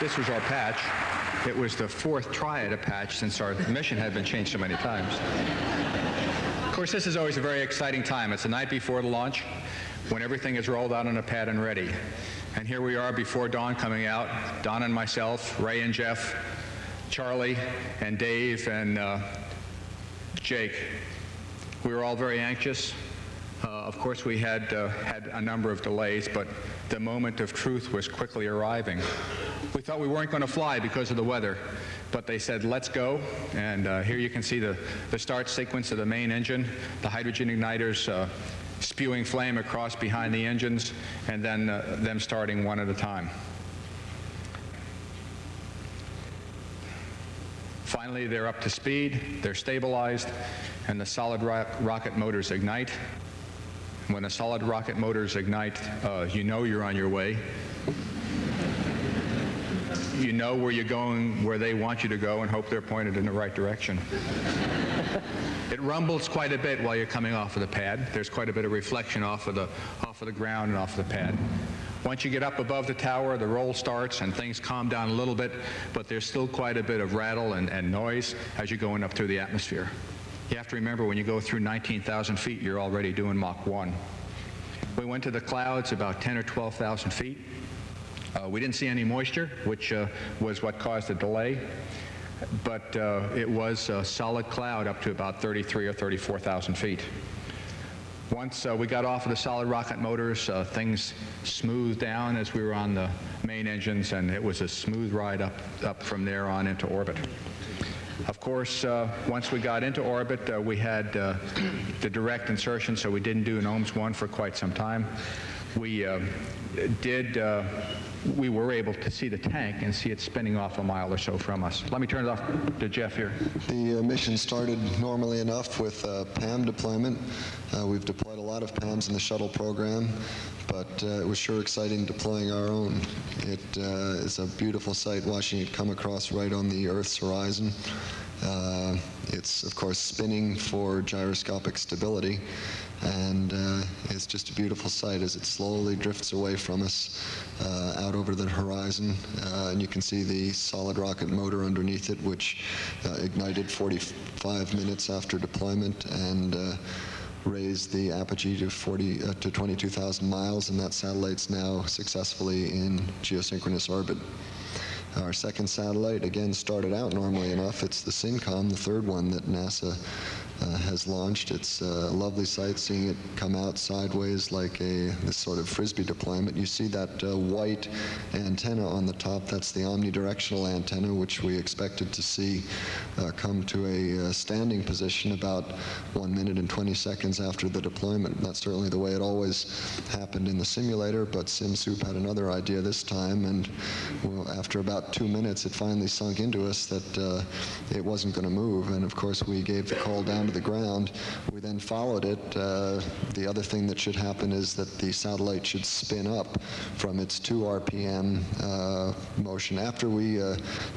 This was our patch. It was the 4th try at a patch since our mission had been changed so many times. Of course, this is always a very exciting time. It's the night before the launch, when everything is rolled out on a pad and ready. And here we are before Don coming out, Don and myself, Ray and Jeff, Charlie and Dave and Jake. We were all very anxious. Of course, we had had a number of delays, but the moment of truth was quickly arriving. We thought we weren't going to fly because of the weather, but they said, let's go. And here you can see the start sequence of the main engine, the hydrogen igniters spewing flame across behind the engines, and then them starting one at a time. Finally, they're up to speed, they're stabilized, and the solid rocket motors ignite. When the solid rocket motors ignite, you know you're on your way. You know where you're going, where they want you to go, and hope they're pointed in the right direction. It rumbles quite a bit while you're coming off of the pad. There's quite a bit of reflection off of the ground and off the pad. Once you get up above the tower, the roll starts and things calm down a little bit, but there's still quite a bit of rattle and noise as you're going up through the atmosphere. You have to remember, when you go through 19,000 feet, you're already doing Mach 1. We went to the clouds about 10 or 12,000 feet. We didn't see any moisture, which was what caused the delay, but it was a solid cloud up to about 33 or 34,000 feet. Once we got off of the solid rocket motors, things smoothed down as we were on the main engines, and it was a smooth ride up from there on into orbit. Of course, once we got into orbit, we had the direct insertion, so we didn't do an OMS 1 for quite some time. We were able to see the tank and see it spinning off a mile or so from us. Let me turn it off to Jeff here. The mission started normally enough with PAM deployment. We've deployed a lot of PAMs in the shuttle program, but it was sure exciting deploying our own. It is a beautiful sight watching it come across right on the Earth's horizon. It's, of course, spinning for gyroscopic stability, and it's just a beautiful sight as it slowly drifts away from us out over the horizon. And you can see the solid rocket motor underneath it, which ignited 45 minutes after deployment and raised the apogee to 22,000 miles, and that satellite's now successfully in geosynchronous orbit. Our second satellite, again, started out normally enough. It's the SYNCOM, the third one that NASA has launched. It's a lovely sight seeing it come out sideways like this sort of frisbee deployment. You see that white antenna on the top. That's the omnidirectional antenna, which we expected to see come to a standing position about 1 minute and 20 seconds after the deployment. That's certainly the way it always happened in the simulator, but SimSoup had another idea this time, and well, after about 2 minutes, it finally sunk into us that it wasn't going to move, and of course we gave the call down to the ground. We then followed it. The other thing that should happen is that the satellite should spin up from its 2 RPM motion. After we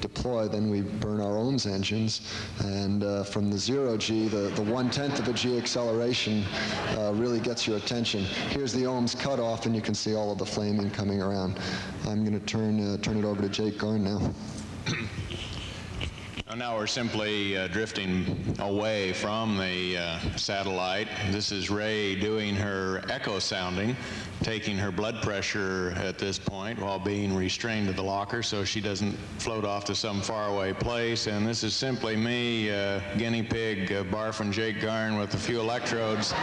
deploy, then we burn our OMS engines, and from the 0G, the 1/10 of a G acceleration really gets your attention. Here's the OMS cutoff, and you can see all of the flaming coming around. I'm going to turn it over to Jake Garn now. Now we're simply drifting away from the satellite. This is Rhea doing her echo sounding, taking her blood pressure at this point while being restrained to the locker so she doesn't float off to some faraway place. And this is simply me, guinea pig, barfing Jake Garn with a few electrodes.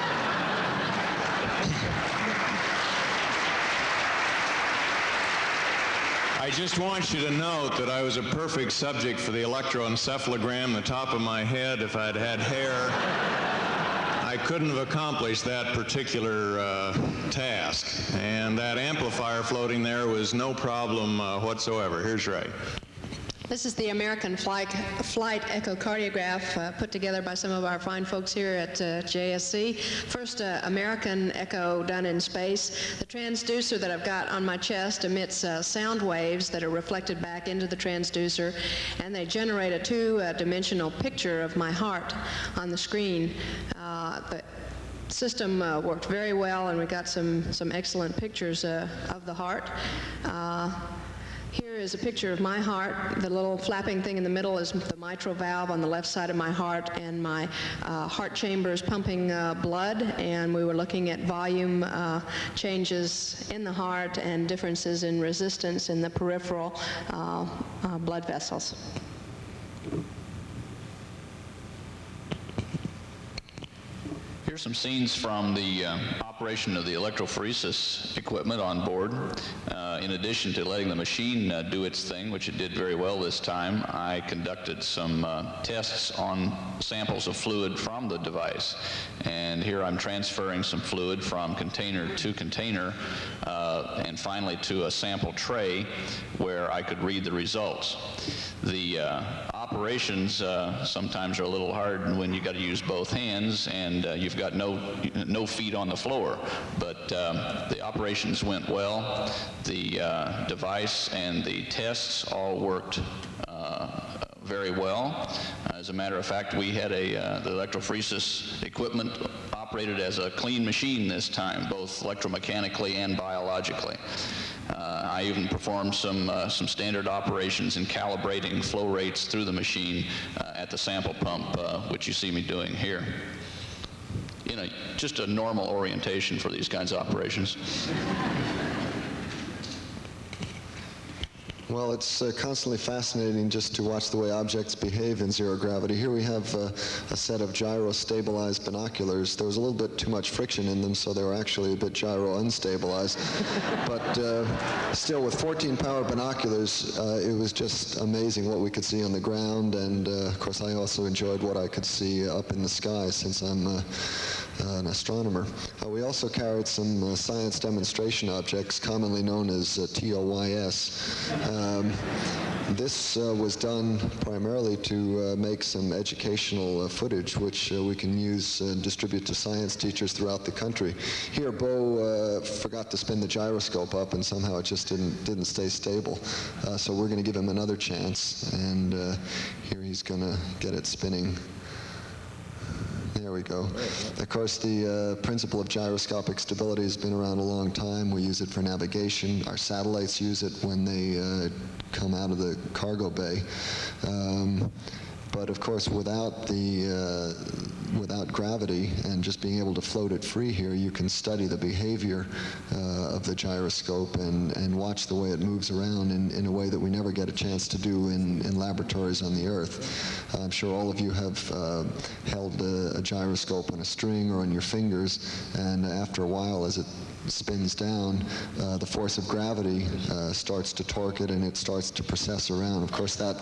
I just want you to note that I was a perfect subject for the electroencephalogram, the top of my head. If I'd had hair, I couldn't have accomplished that particular task. And that amplifier floating there was no problem whatsoever. Here's Ray. This is the American flight echocardiograph put together by some of our fine folks here at JSC. First American echo done in space. The transducer that I've got on my chest emits sound waves that are reflected back into the transducer, and they generate a two-dimensional picture of my heart on the screen. The system worked very well, and we got some excellent pictures of the heart. Here is a picture of my heart. The little flapping thing in the middle is the mitral valve on the left side of my heart, and my heart chamber is pumping blood, and we were looking at volume changes in the heart and differences in resistance in the peripheral blood vessels. Here's some scenes from the operation of the electrophoresis equipment on board. In addition to letting the machine do its thing, which it did very well this time, I conducted some tests on samples of fluid from the device. And here I'm transferring some fluid from container to container and finally to a sample tray where I could read the results. The operations sometimes are a little hard when you've got to use both hands and you've got no feet on the floor. But the operations went well. The device and the tests all worked very well. As a matter of fact, we had the electrophoresis equipment operated as a clean machine this time, both electromechanically and biologically. I even performed some standard operations in calibrating flow rates through the machine at the sample pump, which you see me doing here. Just a normal orientation for these kinds of operations. Well, it's constantly fascinating just to watch the way objects behave in zero gravity. Here we have a set of gyro-stabilized binoculars. There was a little bit too much friction in them, so they were actually a bit gyro-unstabilized. But still, with 14-power binoculars, it was just amazing what we could see on the ground. And, of course, I also enjoyed what I could see up in the sky, since I'm an astronomer. We also carried some science demonstration objects, commonly known as TOYS. This was done primarily to make some educational footage, which we can use and distribute to science teachers throughout the country. Here, Bo forgot to spin the gyroscope up, and somehow it just didn't stay stable. So we're going to give him another chance, and here he's going to get it spinning. There we go. Of course, the principle of gyroscopic stability has been around a long time. We use it for navigation. Our satellites use it when they come out of the cargo bay. But of course, without gravity and just being able to float it free here, you can study the behavior of the gyroscope and watch the way it moves around in a way that we never get a chance to do in laboratories on the Earth. I'm sure all of you have held a gyroscope on a string or on your fingers, and after a while, as it spins down, the force of gravity starts to torque it, and it starts to process around. Of course, that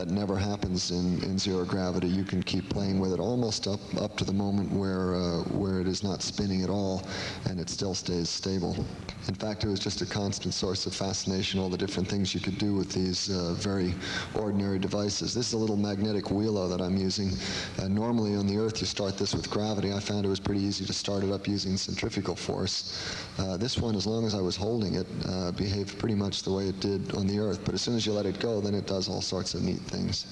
never happens in zero gravity. You can keep playing with it almost up to the moment where it is not spinning at all, and it still stays stable. In fact, it was just a constant source of fascination, all the different things you could do with these very ordinary devices. This is a little magnetic wheelo that I'm using. Normally on the Earth, you start this with gravity. I found it was pretty easy to start it up using centrifugal force. This one, as long as I was holding it, behaved pretty much the way it did on the Earth. But as soon as you let it go, then it does all sorts of neat things.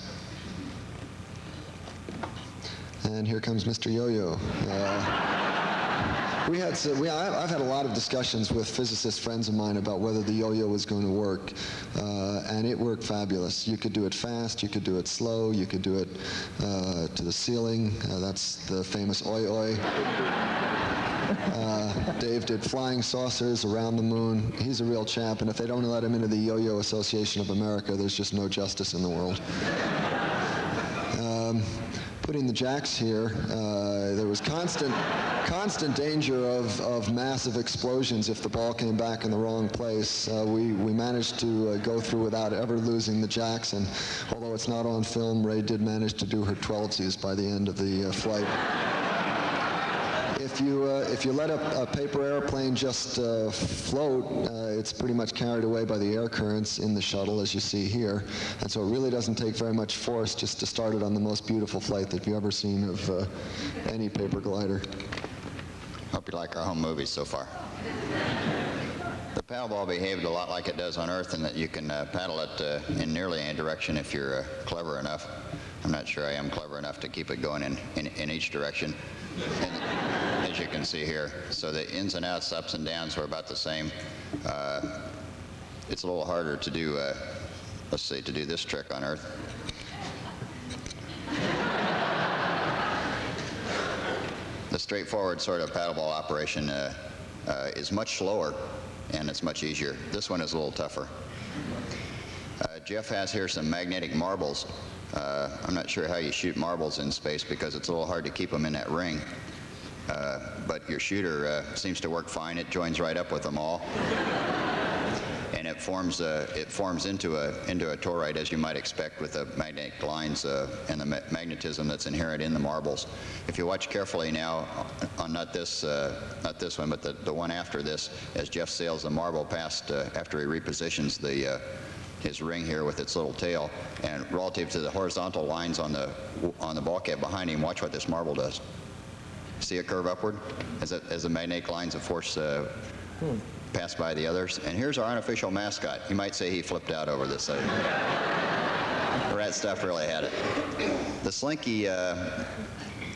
And here comes Mr. Yo-Yo. I've had a lot of discussions with physicist friends of mine about whether the yo-yo was going to work, and it worked fabulous. You could do it fast, you could do it slow, you could do it to the ceiling. That's the famous oi-oi. Dave did flying saucers around the moon. He's a real champ, and if they don't let him into the Yo-Yo Association of America, there's just no justice in the world. Putting the jacks here, there was constant danger of massive explosions if the ball came back in the wrong place. We managed to go through without ever losing the jacks, and although it's not on film, Rhea did manage to do her 12sies by the end of the flight. If you let a paper airplane just float, it's pretty much carried away by the air currents in the shuttle, as you see here. And so it really doesn't take very much force just to start it on the most beautiful flight that you've ever seen of any paper glider. Hope you like our home movies so far. The paddle ball behaved a lot like it does on Earth in that you can paddle it in nearly any direction if you're clever enough. I'm not sure I am clever enough to keep it going in each direction. And, as you can see here, so the ins and outs, ups and downs were about the same. it's a little harder to do, let's say, to do this trick on Earth. The straightforward sort of paddleball operation is much slower, and it's much easier. This one is a little tougher. Jeff has here some magnetic marbles. I'm not sure how you shoot marbles in space because it's a little hard to keep them in that ring. But your shooter seems to work fine. It joins right up with them all. And it forms into a toroid, as you might expect, with the magnetic lines and the magnetism that's inherent in the marbles. If you watch carefully now, on not this one, but the one after this, as Jeff sails the marble past after he repositions his ring here with its little tail, and relative to the horizontal lines on the bulkhead behind him, watch what this marble does. See it curve upward as the magnetic lines of force pass by the others. And here's our unofficial mascot. You might say he flipped out over this. Rat stuff really had it. The slinky,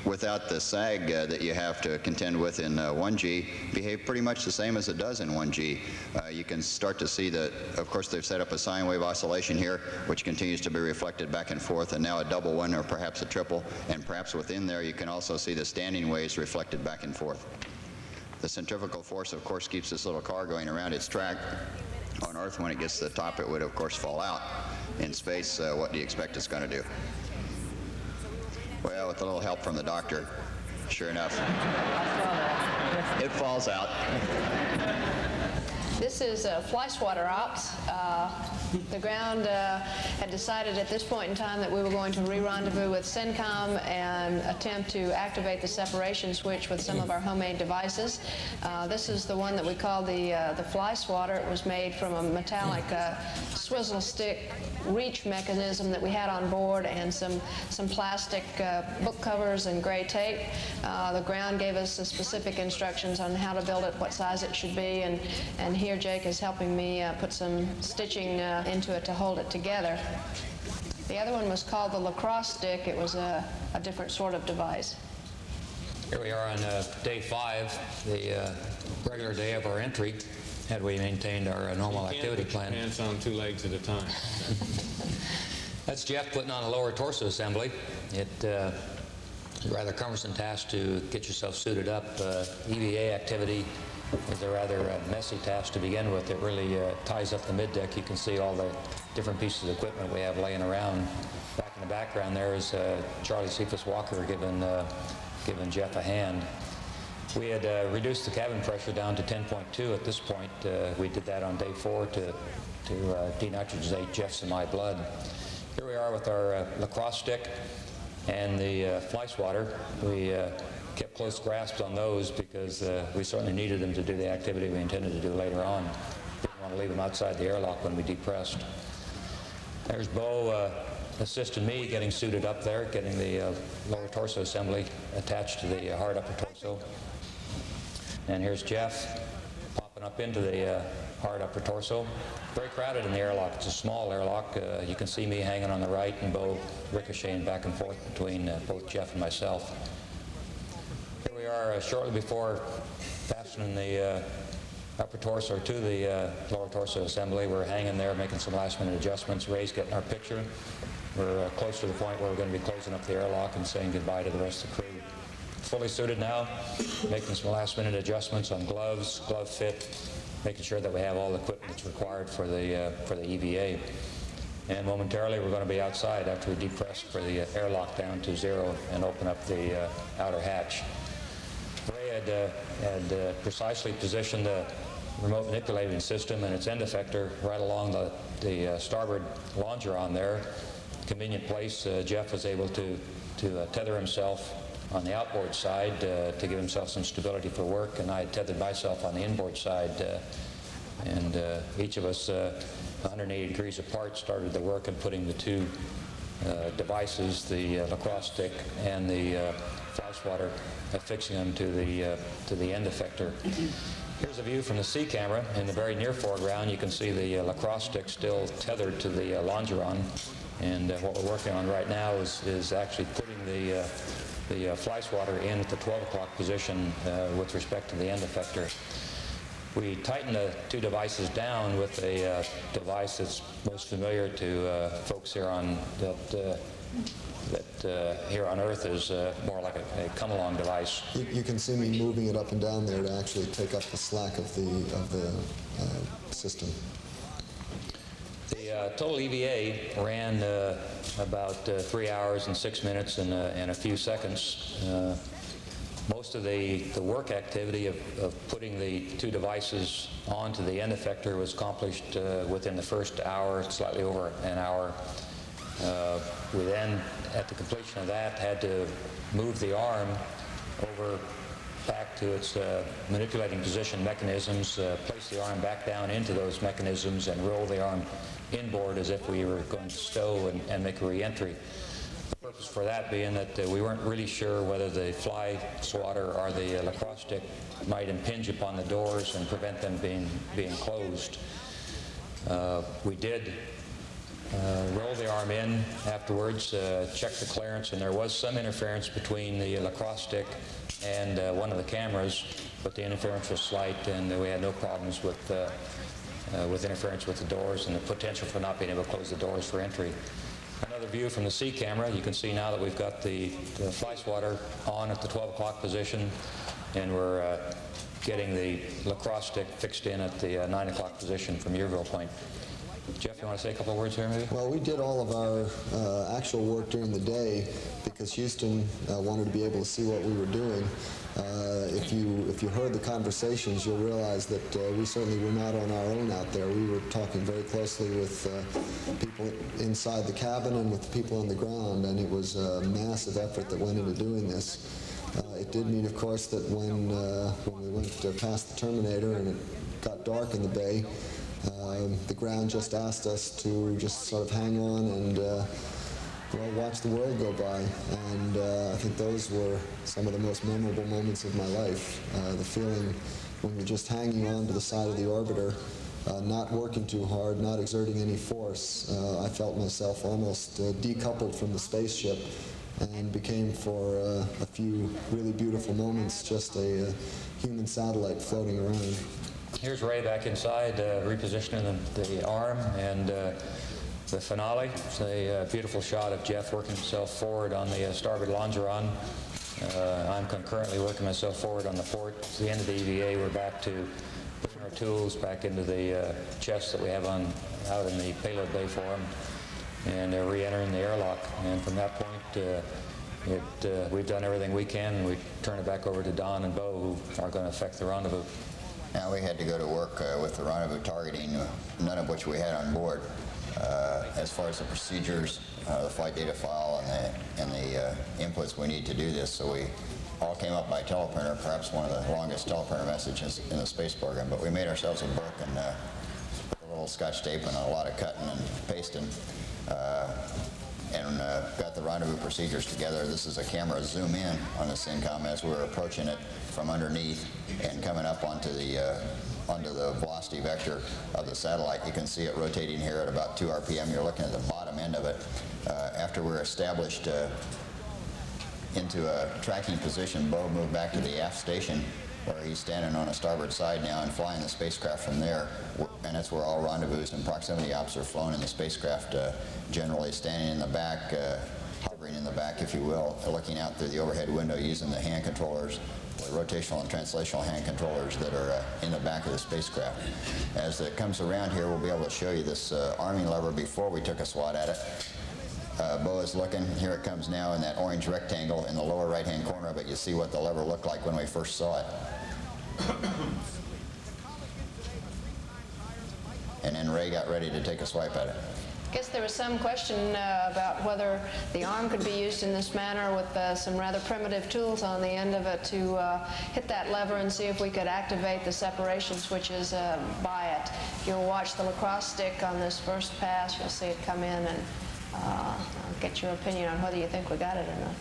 without the sag that you have to contend with in 1G, behaved pretty much the same as it does in 1G. You can start to see that, of course, they've set up a sine wave oscillation here, which continues to be reflected back and forth, and now a double one or perhaps a triple, and perhaps within there you can also see the standing waves reflected back and forth. The centrifugal force, of course, keeps this little car going around its track. On Earth, when it gets to the top, it would, of course, fall out. In space, what do you expect it's going to do? Well, with a little help from the doctor, sure enough, it falls out. This is fly swatter ops. The ground had decided at this point in time that we were going to re-rendezvous with CENTCOM and attempt to activate the separation switch with some of our homemade devices. This is the one that we call the fly swatter. It was made from a metallic swizzle stick reach mechanism that we had on board, and some plastic book covers and gray tape. The ground gave us the specific instructions on how to build it, what size it should be, and here Jake is helping me put some stitching into it to hold it together. The other one was called the lacrosse stick. It was a different sort of device. Here we are on day 5, the regular day of our entry, had we maintained our normal activity plan. You can't put your pants on 2 legs at a time. That's Jeff putting on a lower torso assembly. It's a rather cumbersome task to get yourself suited up. EVA activity is a rather messy task to begin with. It really ties up the middeck. You can see all the different pieces of equipment we have laying around. Back in the background there is Charlie Cephas Walker giving Jeff a hand. We had reduced the cabin pressure down to 10.2 at this point. We did that on day 4 to denitrogenate Jeff's and my blood. Here we are with our lacrosse stick and the fly swatter. We kept close grasps on those because we certainly needed them to do the activity we intended to do later on. Didn't want to leave them outside the airlock when we depressed. There's Bo assisting me getting suited up there, getting the lower torso assembly attached to the hard upper torso. And here's Jeff popping up into the hard upper torso. Very crowded in the airlock. It's a small airlock. You can see me hanging on the right and Bo ricocheting back and forth between both Jeff and myself. Here we are shortly before fastening the upper torso to the lower torso assembly. We're hanging there making some last minute adjustments. Ray's getting our picture. We're close to the point where we're going to be closing up the airlock and saying goodbye to the rest of the crew. Fully suited now, making some last minute adjustments on gloves, glove fit, making sure that we have all the equipment that's required for the EVA. And momentarily we're going to be outside after we depress for the airlock down to 0 and open up the outer hatch. Ray had precisely positioned the remote manipulating system and its end effector right along the starboard longeron there. Convenient place. Jeff was able to tether himself on the outboard side to give himself some stability for work, and I had tethered myself on the inboard side, and each of us 180 degrees apart started the work of putting the 2 devices, the lacrosse stick and the fly swatter, affixing them to the end effector. Here's a view from the sea camera. In the very near foreground you can see the lacrosse stick still tethered to the longeron, and what we're working on right now is actually putting the fly swatter in at the 12 o'clock position with respect to the end effector. We tighten the two devices down with a device that's most familiar to folks here on here on Earth is more like a come-along device. You can see me moving it up and down there to actually take up the slack of the system. The total EVA ran about 3 hours and 6 minutes and a few seconds. Most of the work activity of putting the two devices onto the end effector was accomplished within the first hour, slightly over an hour. We then, at the completion of that, had to move the arm over back to its manipulating position mechanisms, place the arm back down into those mechanisms, and roll the arm inboard as if we were going to stow and make a re-entry. The purpose for that being that we weren't really sure whether the fly swatter or the lacrosse stick might impinge upon the doors and prevent them being closed. We did roll the arm in afterwards, check the clearance, and there was some interference between the lacrosse stick and one of the cameras, but the interference was slight, and we had no problems with interference with the doors and the potential for not being able to close the doors for entry. Another view from the C camera, you can see now that we've got the fly swatter on at the 12 o'clock position, and we're getting the lacrosse stick fixed in at the 9 o'clock position from Yearville Point. Jeff, you want to say a couple of words here, maybe? Well, we did all of our actual work during the day because Houston wanted to be able to see what we were doing. If you heard the conversations, you'll realize that we certainly were not on our own out there. We were talking very closely with people inside the cabin and with the people on the ground, and it was a massive effort that went into doing this. It did mean, of course, that when we went past the Terminator and it got dark in the bay, the ground just asked us to just sort of hang on and well, watch the world go by. And I think those were some of the most memorable moments of my life. The feeling when you're just hanging on to the side of the orbiter, not working too hard, not exerting any force. I felt myself almost decoupled from the spaceship and became for a few really beautiful moments just a human satellite floating around. Here's Ray back inside, repositioning the arm, and the finale. It's a beautiful shot of Jeff working himself forward on the starboard longeron. I'm concurrently working myself forward on the port. At the end of the EVA, we're back to putting our tools back into the chest that we have out in the payload bay for them, and re-entering the airlock. And from that point, we've done everything we can, and we turn it back over to Don and Bo, who are going to affect the rendezvous. Now we had to go to work with the rendezvous targeting, none of which we had on board. As far as the procedures, the flight data file, and the inputs we need to do this, so we all came up by teleprinter, perhaps one of the longest teleprinter messages in the space program. But we made ourselves a book and put a little Scotch tape and a lot of cutting and pasting, and got the rendezvous procedures together. This is a camera zoom in on the SYNCOM as we're approaching it from underneath and coming up onto the velocity vector of the satellite. You can see it rotating here at about 2 RPM. You're looking at the bottom end of it. After we're established into a tracking position, Bo moved back to the aft station, where he's standing on a starboard side now and flying the spacecraft from there. And that's where all rendezvous and proximity ops are flown in the spacecraft, generally standing in the back, hovering in the back, if you will, looking out through the overhead window using the hand controllers, the rotational and translational hand controllers that are in the back of the spacecraft. As it comes around here, we'll be able to show you this arming lever before we took a swat at it. Bo is looking. Here it comes now in that orange rectangle in the lower right-hand corner of it. You see what the lever looked like when we first saw it. And then Ray got ready to take a swipe at it. I guess there was some question about whether the arm could be used in this manner with some rather primitive tools on the end of it to hit that lever and see if we could activate the separation switches by it. If you'll watch the lacrosse stick on this first pass, you'll see it come in, and I'll get your opinion on whether you think we got it or not.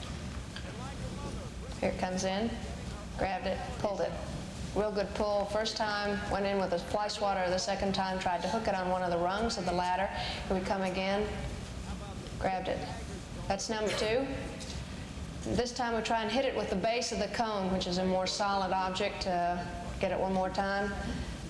Here it comes in, grabbed it, pulled it. Real good pull. First time, went in with a fly swatter. The second time, tried to hook it on one of the rungs of the ladder. Here we come again, grabbed it. That's number 2. This time we try and hit it with the base of the cone, which is a more solid object. Get it one more time.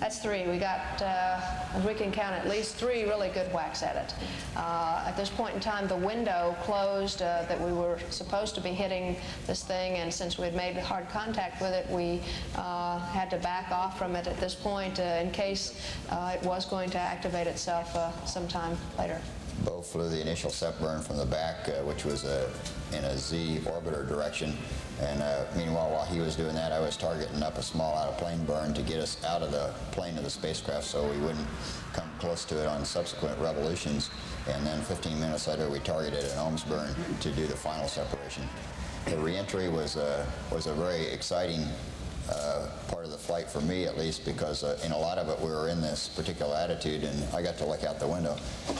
That's 3. We got, as we can count, at least 3 really good whacks at it. At this point in time, the window closed that we were supposed to be hitting this thing, and since we had made hard contact with it, we had to back off from it at this point in case it was going to activate itself sometime later. Bo flew the initial SEP burn from the back, which was in a Z orbiter direction. And meanwhile, while he was doing that, I was targeting up a small out-of-plane burn to get us out of the plane of the spacecraft so we wouldn't come close to it on subsequent revolutions. And then 15 minutes later, we targeted an ohms burn to do the final separation. The reentry was a very exciting part of the flight for me, at least, because in a lot of it we were in this particular attitude, and I got to look out the window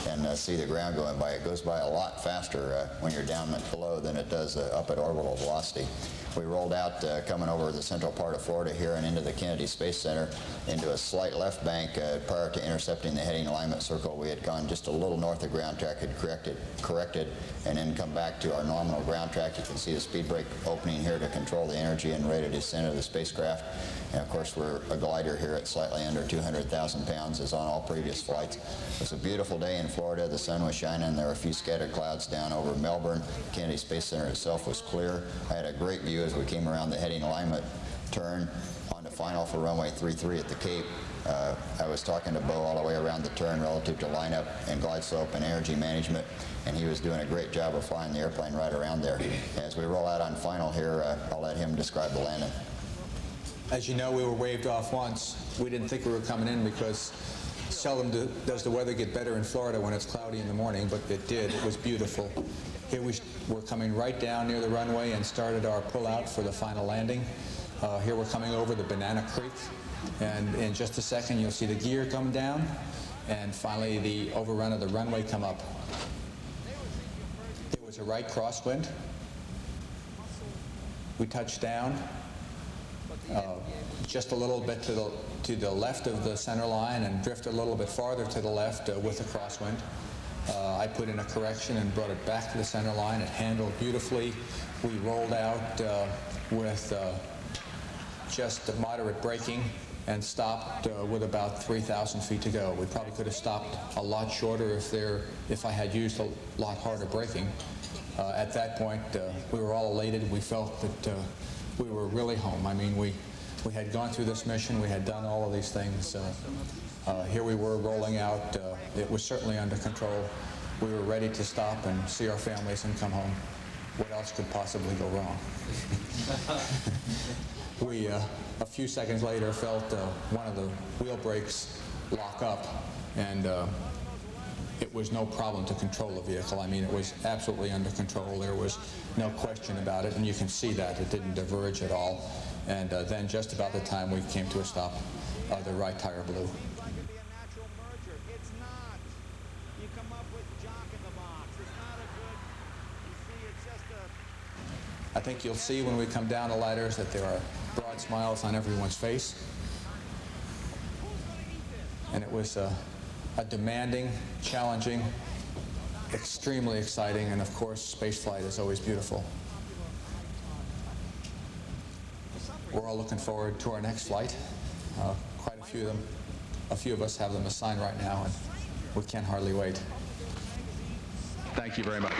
and see the ground going by. It goes by a lot faster when you're down below than it does up at orbital velocity. We rolled out coming over the central part of Florida here and into the Kennedy Space Center into a slight left bank prior to intercepting the heading alignment circle. We had gone just a little north of ground track, had corrected, and then come back to our nominal ground track. You can see the speed brake opening here to control the energy and rate of descent of the spacecraft. And of course, we're a glider here at slightly under 200,000 pounds, as on all previous flights. It was a beautiful day in Florida. The sun was shining. There were a few scattered clouds down over Melbourne. Kennedy Space Center itself was clear. I had a great view as we came around the heading alignment turn onto final for runway 33 at the Cape. I was talking to Bo all the way around the turn relative to lineup and glide slope and energy management, and he was doing a great job of flying the airplane right around there. As we roll out on final here, I'll let him describe the landing. As you know, we were waved off once. We didn't think we were coming in because seldom does the weather get better in Florida when it's cloudy in the morning, but it did. It was beautiful. Here we were coming right down near the runway and started our pull-out for the final landing. Here we're coming over the Banana Creek, and in just a second you'll see the gear come down, and finally the overrun of the runway come up. It was a right crosswind. We touched down just a little bit to the left of the center line and drifted a little bit farther to the left with a crosswind. I put in a correction and brought it back to the center line. It handled beautifully. We rolled out with just a moderate braking and stopped with about 3,000 feet to go. We probably could have stopped a lot shorter if I had used a lot harder braking. At that point, we were all elated. We felt that we were really home. I mean, we had gone through this mission. We had done all of these things. Here we were rolling out. It was certainly under control. We were ready to stop and see our families and come home. What else could possibly go wrong? We, a few seconds later, felt one of the wheel brakes lock up, and it was no problem to control the vehicle. I mean, it was absolutely under control. There was no question about it, and you can see that. It didn't diverge at all. And then just about the time we came to a stop, the right tire blew. I think you'll see when we come down the ladders that there are broad smiles on everyone's face. And it was a demanding, challenging, extremely exciting, and of course, spaceflight is always beautiful. We're all looking forward to our next flight. Quite a few of us have them assigned right now, and we can't hardly wait. Thank you very much.